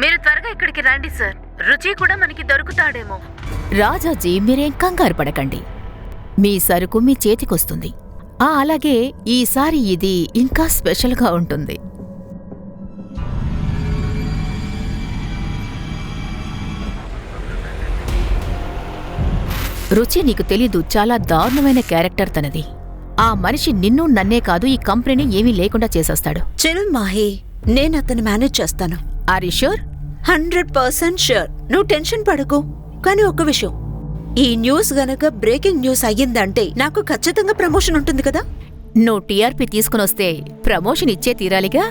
I: మీరు త్వరగా ఇక్కడికి రండి సార్, రుచి కూడా మనకి దొరుకుతాడేమో.
B: రాజాజీ, మీరేం కంగారు పడకండి. మీ సరుకు మీ చేతికొస్తుంది. అలాగే ఈసారి ఇది ఇంకా స్పెషల్గా ఉంటుంది. రుచి, నీకు తెలీదు, చాలా దారుణమైన క్యారెక్టర్ తనది. ఆ మనిషి నిన్ను నన్నే కాదు, ఈ కంపెనీని ఏమీ లేకుండా చేసేస్తాడు.
A: చిల్ మాహి, నేను అతన్ని మేనేజ్ చేస్తాను.
B: Are you sure?
A: 100% ష్యూర్. నువ్వు టెన్షన్ పడకు. కానీ ఒక్క విషయం, ఈ న్యూస్ గనక బ్రేకింగ్ న్యూస్ అయ్యిందంటే నాకు ఖచ్చితంగా ప్రమోషన్ ఉంటుంది కదా.
B: నువ్వు టీఆర్పీ తీసుకునొస్తే ప్రమోషన్ ఇచ్చే తీరాలిగా.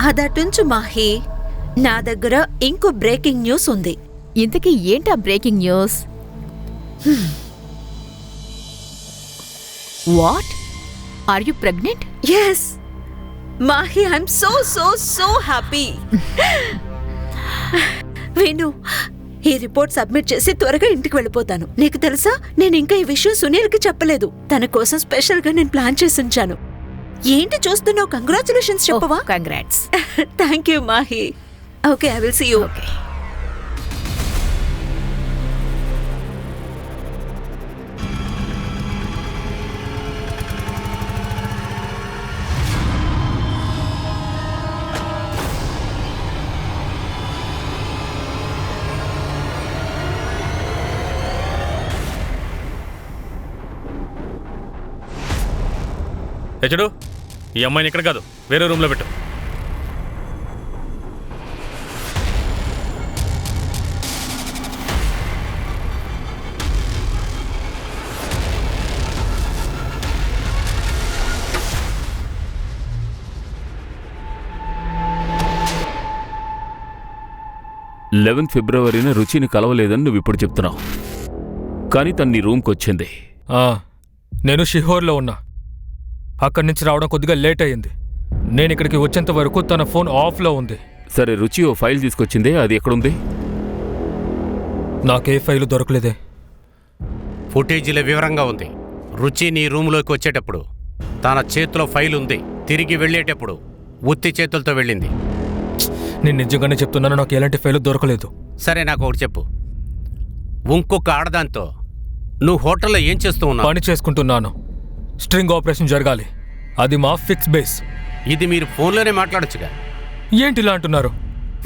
A: అదటుంచు మాహి, నా దగ్గర ఇంకో బ్రేకింగ్ న్యూస్ ఉంది.
B: ఇంతకీ ఏంటా breaking news? What? Are you pregnant?
A: Yes Mahi, I'm so so so happy. విను, ఈ రిపోర్ట్ సబ్మిట్ చేసి త్వరగా ఇంటికి వెళ్ళిపోతాను. నీకు తెలుసా, నేను ఇంకా ఈ విషయం సునీల్కి చెప్పలేదు. తన కోసం స్పెషల్ గా నేను ప్లాన్ చేసి ఉంచాను. ఏంటి చూస్తున్నావు? కంగ్రాచులేషన్స్ చెప్పవా?
B: Congrats.
A: Thank you Mahi. Okay, I will see you.
B: Okay.
G: హెచ్డు, ఈ అమ్మాయిని ఇక్కడ కాదు, వేరే రూమ్లో పెట్టు.
E: 11 ఫిబ్రవరిన రుచిని కలవలేదని నువ్వు ఇప్పుడు చెప్తున్నావు. కానీ తను నీ రూమ్కి వచ్చింది.
F: నేను షిహోర్లో ఉన్నా. అక్కడి నుంచి రావడం కొద్దిగా లేట్ అయ్యింది. నేను ఇక్కడికి వచ్చేంత వరకు తన ఫోన్ ఆఫ్లో ఉంది.
E: సరే, రుచి ఓ ఫైల్ తీసుకొచ్చిందే, అది ఎక్కడుంది?
F: నాకే ఫైలు దొరకలేదే.
D: ఫుటేజీలో వివరంగా ఉంది. రుచి నీ రూములోకి వచ్చేటప్పుడు తన చేతిలో ఫైల్ ఉంది. తిరిగి వెళ్ళేటప్పుడు ఉత్తి చేతులతో వెళ్ళింది.
F: నేను నిజంగానే చెప్తున్నాను, నాకు ఎలాంటి ఫైలు దొరకలేదు.
D: సరే, నాకు ఒకటి చెప్పు. ఇంకొక ఆడదాంతో నువ్వు హోటల్లో ఏం చేస్తూ ఉన్నావు?
F: పని చేసుకుంటున్నాను. స్ట్రింగ్ ఆపరేషన్ జరగాలి. అది మా ఫిక్స్ బేస్.
D: ఇది మీరు ఫోన్లోనే మాట్లాడొచ్చుగా.
F: ఏంటిలా అంటున్నారు?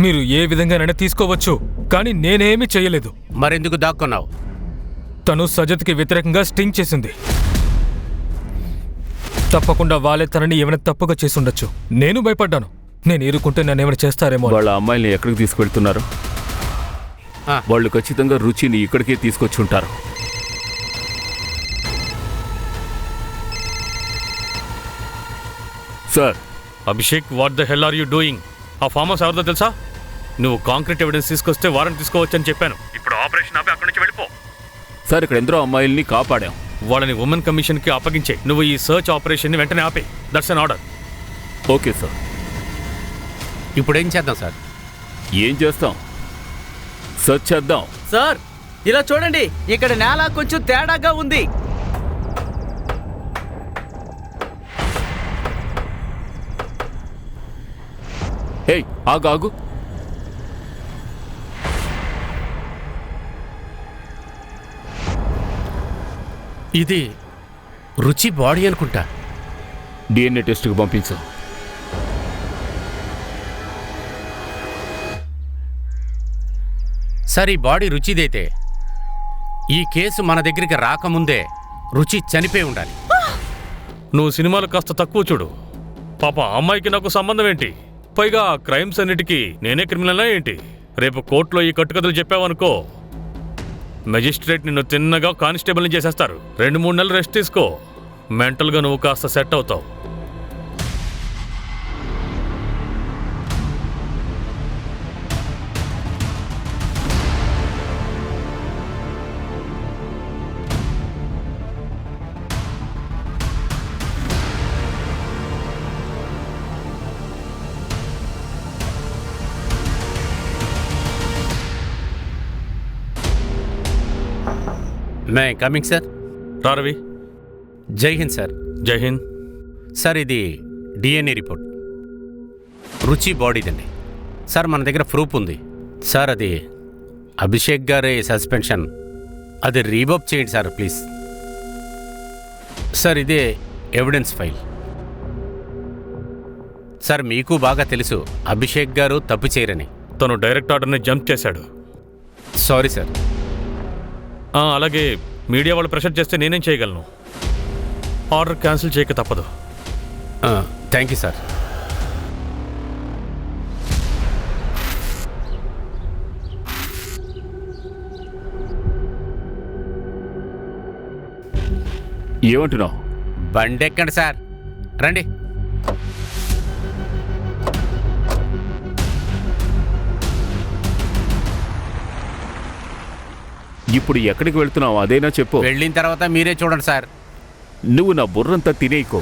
F: మీరు ఏ విధంగానైనా తీసుకోవచ్చు, కానీ నేనేమీ చేయలేదు.
D: మరెందుకు దాక్కున్నావు?
F: తను సజత్కి వ్యతిరేకంగా స్టింగ్ చేసింది. తప్పకుండా వాళ్ళే తనని ఏమైనా తప్పుగా చేసుండొచ్చు. నేను భయపడ్డాను. నేను ఏరుకుంటే నన్ను ఏమైనా చేస్తారేమో.
E: వాళ్ళ అమ్మాయిని ఎక్కడికి తీసుకెళ్తున్నారు? వాళ్ళు ఖచ్చితంగా రుచిని ఇక్కడికే తీసుకొచ్చి ఉంటారు. Sir.
G: Abhishek, what the hell are you doing? ఆ ఫామ్ హౌస్ ఎవరిదో తెలుసా? నువ్వు కాంక్రీట్ ఎవిడెన్స్ తీసుకొస్తే వారెంట్ తీసుకోవచ్చని చెప్పాను. ఇప్పుడు ఆపరేషన్ ఆపి అక్కడి నుంచి వెళ్ళిపో.
E: సార్, ఇక్కడ ఎందరో అమ్మాయిల్ని కాపాడాం.
G: వాళ్ళని ఉమెన్ కమిషన్కి అప్పగించే. నువ్వు ఈ సర్చ్ ఆపరేషన్ని వెంటనే ఆపే. That's an order.
E: Okay sir.
D: ఇప్పుడేం చేద్దాం సార్?
E: ఏం చేస్తాం? సర్చ్ చేద్దాం.
H: సార్, ఇలా చూడండి, ఇక్కడ నేల కొంచెం తేడాగా ఉంది.
E: ఏయ్, ఆగు.
D: ఇది రుచి బాడీ అనుకుంటా.
E: డిఎన్ఏ టెస్ట్కి పంపించు.
D: సార్, ఈ బాడీ రుచిదైతే ఈ కేసు మన దగ్గరికి రాకముందే రుచి చనిపోయి ఉండాలి.
G: నువ్వు సినిమాలు కాస్త తక్కువ చూడు. పాప, అమ్మాయికి నాకు సంబంధం ఏంటి? పైగా క్రైమ్స్ అన్నిటికీ నేనే క్రిమినల్నా ఏంటి? రేపు కోర్టులో ఈ కట్టుకథలు చెప్పావనుకో, మెజిస్ట్రేట్ నిన్ను తిన్నగా కానిస్టేబుల్ని చేసేస్తారు. 2-3 నెలలు రెస్ట్ తీసుకో. మెంటల్గా నువ్వు కాస్త సెట్ అవుతావు.
D: May coming sir.
G: రారవి.
D: జై హింద్ సార్.
G: జై హింద్.
D: సార్, ఇది డిఎన్ఏ రిపోర్ట్. రుచి బాడీదండి సార్. మన దగ్గర ప్రూఫ్ ఉంది సార్. అది అభిషేక్ గారి సస్పెన్షన్, అది రీవోక్ చేయండి సార్ ప్లీజ్. సార్, ఇదే ఎవిడెన్స్ ఫైల్. సార్, మీకు బాగా తెలుసు అభిషేక్ గారు తప్పు చేయరని.
G: తను డైరెక్ట్ ఆర్డర్ని జంప్ చేశాడు.
D: Sorry sir.
G: అలాగే మీడియా వాళ్ళు ప్రెషర్ చేస్తే నేనేం చేయగలను? ఆర్డర్ క్యాన్సిల్ చేయక తప్పదు.
D: Thank you sir.
E: ఏమంటున్నావు?
D: బండెక్కండి సార్, రండి.
E: ఇప్పుడు ఎక్కడికి వెళ్తున్నావు అదేనా చెప్పు.
D: వెళ్ళిన తర్వాత మీరే చూడండి సార్.
E: నువ్వు నా బుర్రంతా తినేయకో.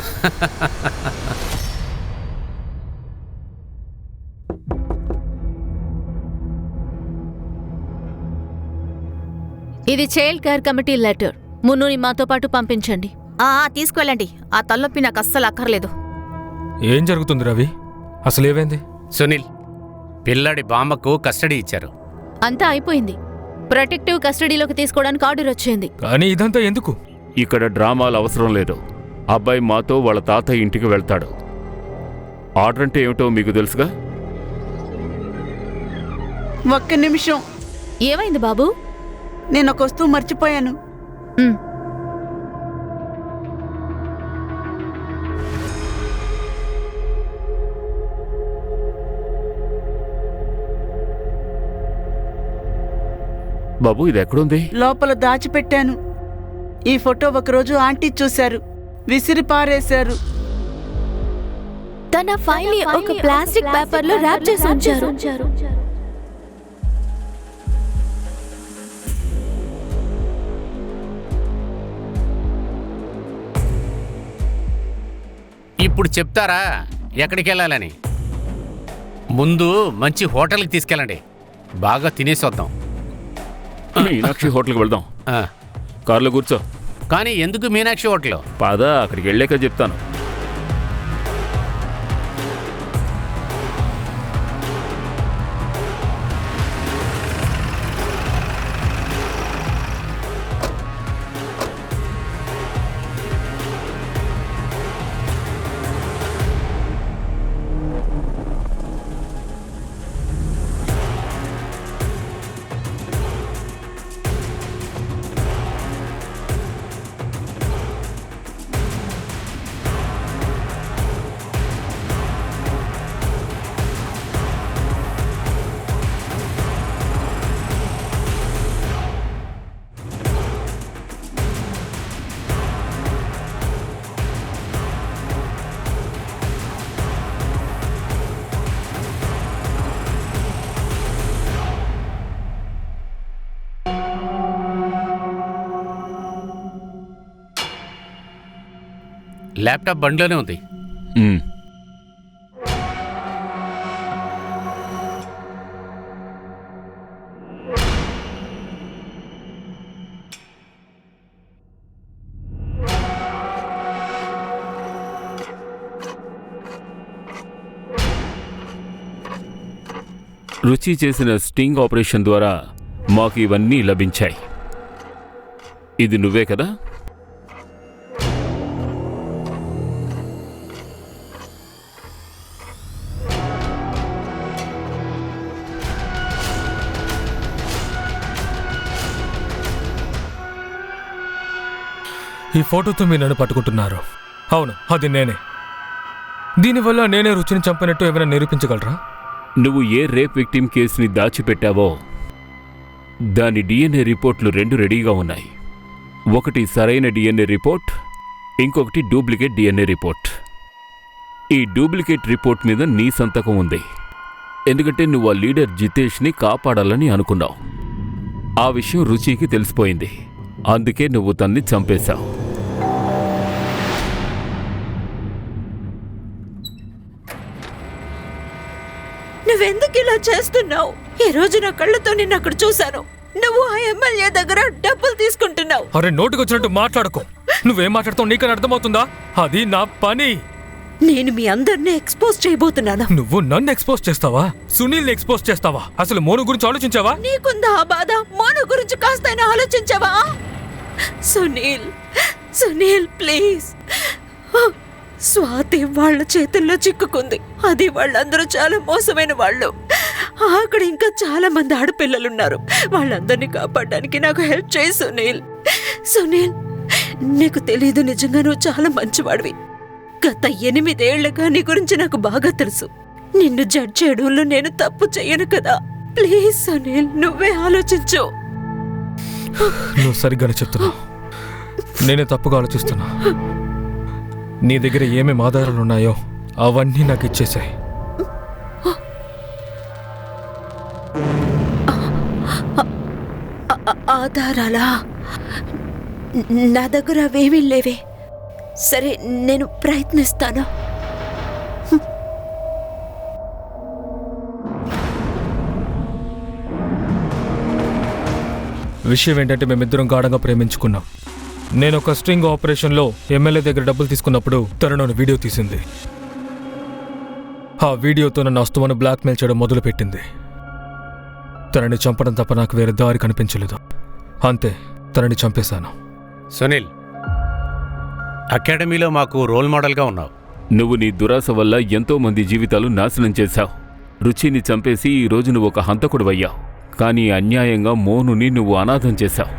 I: ఇది చైల్డ్ కేర్ కమిటీ లెటర్. మున్నుని మాతో పాటు పంపించండి.
B: తీసుకువెళ్ళండి. ఆ తలనొప్పి నాకు అస్సలు అక్కర్లేదు.
F: ఏం జరుగుతుంది రవి? అసలు ఏమైంది?
D: సునీల్, పిల్లాడి బామ్మకు కస్టడీ ఇచ్చారు.
I: అంతా అయిపోయింది. ప్రొటెక్టివ్ కస్టడీలోకి తీసుకోవడానికి ఆర్డర్ వచ్చింది.
F: కానీ ఇదంతా ఎందుకు?
E: ఇక్కడ డ్రామాలు అవసరం లేదు. అబ్బాయి మాతో వాళ్ళ తాతయ్య ఇంటికి వెళ్తాడు. ఆర్డర్ అంటే ఏమిటో మీకు తెలుసుగా.
C: ఒక్క నిమిషం.
I: ఏమైంది బాబు?
C: నేను ఒక వస్తువు మర్చిపోయాను.
E: బాబు, ఇది ఎక్కడుంది?
C: లోపల దాచిపెట్టాను. ఈ ఫోటో ఒకరోజు ఆంటీ చూశారు, విసిరి పారేశారు.
I: తన ఫైల్ ఒక ప్లాస్టిక్ పేపర్ లో ర్యాప్ చేసి ఉంచారు.
D: ఇప్పుడు చెప్తారా ఎక్కడికి వెళ్ళాలని? ముందు మంచి హోటల్కి తీసుకెళ్ళండి, బాగా తినేసి వద్దాం.
E: మీనాక్షి హోటల్కి వెళ్దాం.
D: ఆ,
E: కార్లో కూర్చో.
D: కానీ ఎందుకు మీనాక్షి హోటల్?
E: పద, అక్కడికి వెళ్ళాక చెప్తాను.
D: ల్యాప్టాప్ బండిలోనే ఉంది.
E: ఉమ్. రుచి చేసిన స్టింగ్ ఆపరేషన్ ద్వారా మాకు ఇవన్నీ లభించాయి. ఇది నువ్వే కదా?
F: ఈ ఫోటోతో మీరు నన్ను పట్టుకుంటున్నారు. అవును, అది నేనే. దీనివల్ల నేనే రుచిని చంపినట్టు ఏమైనా నిరూపించగలరా?
E: నువ్వు ఏ రేప్ విక్టిమ్ కేసుని దాచిపెట్టావో దాని డిఎన్ఏ రిపోర్ట్లు 2 రెడీగా ఉన్నాయి. ఒకటి సరైన డిఎన్ఏ రిపోర్ట్, ఇంకొకటి డూప్లికేట్ డిఎన్ఏ రిపోర్ట్. ఈ డూప్లికేట్ రిపోర్ట్ మీద నీ సంతకం ఉంది. ఎందుకంటే నువ్వు ఆ లీడర్ జితేష్ని కాపాడాలని అనుకున్నావు. ఆ విషయం రుచికి తెలిసిపోయింది. అందుకే నువ్వు తన్ని చంపేశావు.
A: నువ్వెందుకు ఇలా చేస్తున్నావు? ఈ రోజు నా కళ్ళతో నిన్ను అక్కడ చూశాను. నువ్వు ఆ ఎమ్మెల్యే దగ్గర డబ్బులు తీసుకుంటున్నావు.
F: అరే, నోటికి వచ్చినట్టు మాట్లాడుకో. నువ్వేం మాట్లాడుతావు నీకని అర్థమవుతుందా? అది నా పని.
A: నేను మీ అందరినీ ఎక్స్పోజ్ చేయబోతున్నాను.
F: నువ్వు నన్ను ఎక్స్పోజ్ చేస్తావా? సునీల్ని ఎక్స్పోజ్ చేస్తావా? అసలు మోను గురించి ఆలోచించావా?
A: నీకుందా ఆ బాధ? మోను గురించి కాస్తైనా ఆలోచించావా? సునీల్, సునీల్ ప్లీజ్. స్వాతి వాళ్ళ చేతుల్లో చిక్కుకుంది. అది వాళ్ళందరూ చాలా మోసమైన వాళ్ళు. అక్కడ ఇంకా చాలా మంది ఆడపిల్లలున్నారు. వాళ్ళందరినీ కాపాడడానికి నాకు హెల్ప్ చేయి సునీల్. సునీల్, నీకు తెలీదు, నిజంగా నువ్వు చాలా మంచివాడివి. గత 8 ఏళ్లుగా నీ గురించి నాకు బాగా తెలుసు. నిన్ను జడ్జ్ చేయడంలో నేను తప్పు చెయ్యను కదా. ప్లీజ్ సునీల్, నువ్వే ఆలోచించు.
F: నువ్వు సరిగ్గానే చెప్తున్నావు. నేనే తప్పుగా ఆలోచిస్తున్నా. నీ దగ్గర ఏమేమి ఆధారాలున్నాయో అవన్నీ నాకు ఇచ్చేసాయి.
A: ఆధారాలా? నా దగ్గర అవేమీ లేవే. సరే, నేను ప్రయత్నిస్తాను.
F: విషయం ఏంటంటే మేమిద్దరం గాఢంగా ప్రేమించుకున్నాం. నేను ఒక స్ట్రింగ్ ఆపరేషన్లో ఎమ్మెల్యే దగ్గర డబ్బులు తీసుకున్నప్పుడు తను నన్ను వీడియో తీసింది. ఆ వీడియోతో నన్ను అస్తుమను బ్లాక్మెయిల్ చేయడం మొదలుపెట్టింది. తనని చంపడం తప్ప నాకు వేరే దారి కనిపించలేదు. అంతే, తనని చంపేశాను.
D: సునీల్, అకాడమీలో మాకు రోల్ మోడల్గా ఉన్నావు.
E: నువ్వు నీ దురాశ వల్ల ఎంతో మంది జీవితాలు నాశనం చేశావు. రుచిని చంపేసి ఈ రోజు నువ్వు ఒక హంతకుడివయ్యావు. కానీ అన్యాయంగా మోనుని నువ్వు అనాథం చేశావు.